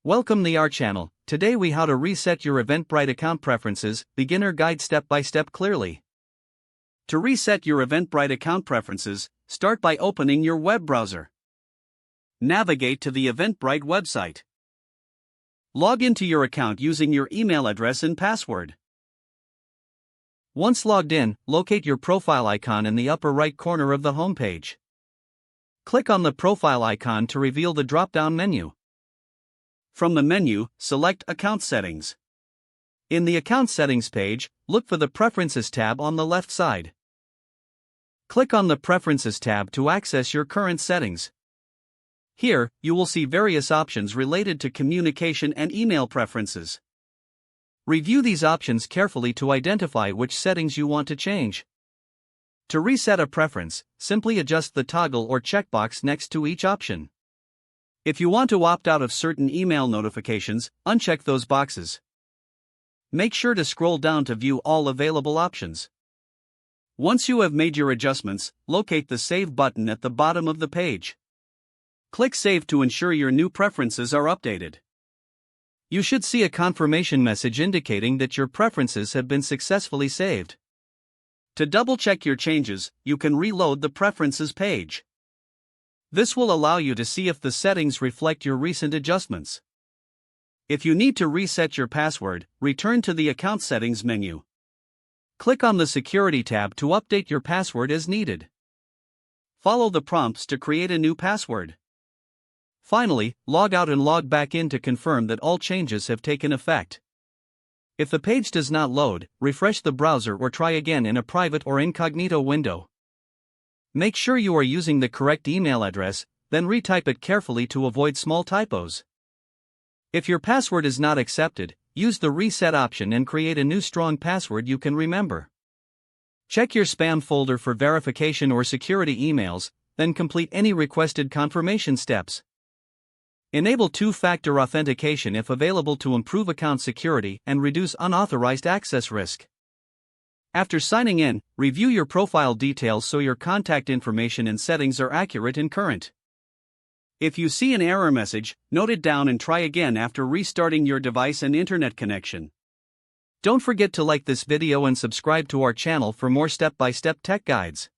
Welcome to our channel. Today we how to reset your Eventbrite account preferences, beginner guide step by step clearly. To reset your Eventbrite account preferences, start by opening your web browser. Navigate to the Eventbrite website. Log into your account using your email address and password. Once logged in, locate your profile icon in the upper right corner of the homepage. Click on the profile icon to reveal the drop-down menu. From the menu, select Account Settings. In the Account Settings page, look for the Preferences tab on the left side. Click on the Preferences tab to access your current settings. Here, you will see various options related to communication and email preferences. Review these options carefully to identify which settings you want to change. To reset a preference, simply adjust the toggle or checkbox next to each option. If you want to opt out of certain email notifications, uncheck those boxes. Make sure to scroll down to view all available options. Once you have made your adjustments, locate the Save button at the bottom of the page. Click Save to ensure your new preferences are updated. You should see a confirmation message indicating that your preferences have been successfully saved. To double-check your changes, you can reload the Preferences page. This will allow you to see if the settings reflect your recent adjustments. If you need to reset your password, return to the Account Settings menu. Click on the Security tab to update your password as needed. Follow the prompts to create a new password. Finally, log out and log back in to confirm that all changes have taken effect. If the page does not load, refresh the browser or try again in a private or incognito window. Make sure you are using the correct email address, then retype it carefully to avoid small typos. If your password is not accepted, use the reset option and create a new strong password you can remember. Check your spam folder for verification or security emails, then complete any requested confirmation steps. Enable two-factor authentication if available to improve account security and reduce unauthorized access risk. After signing in, review your profile details so your contact information and settings are accurate and current. If you see an error message, note it down and try again after restarting your device and internet connection. Don't forget to like this video and subscribe to our channel for more step-by-step tech guides.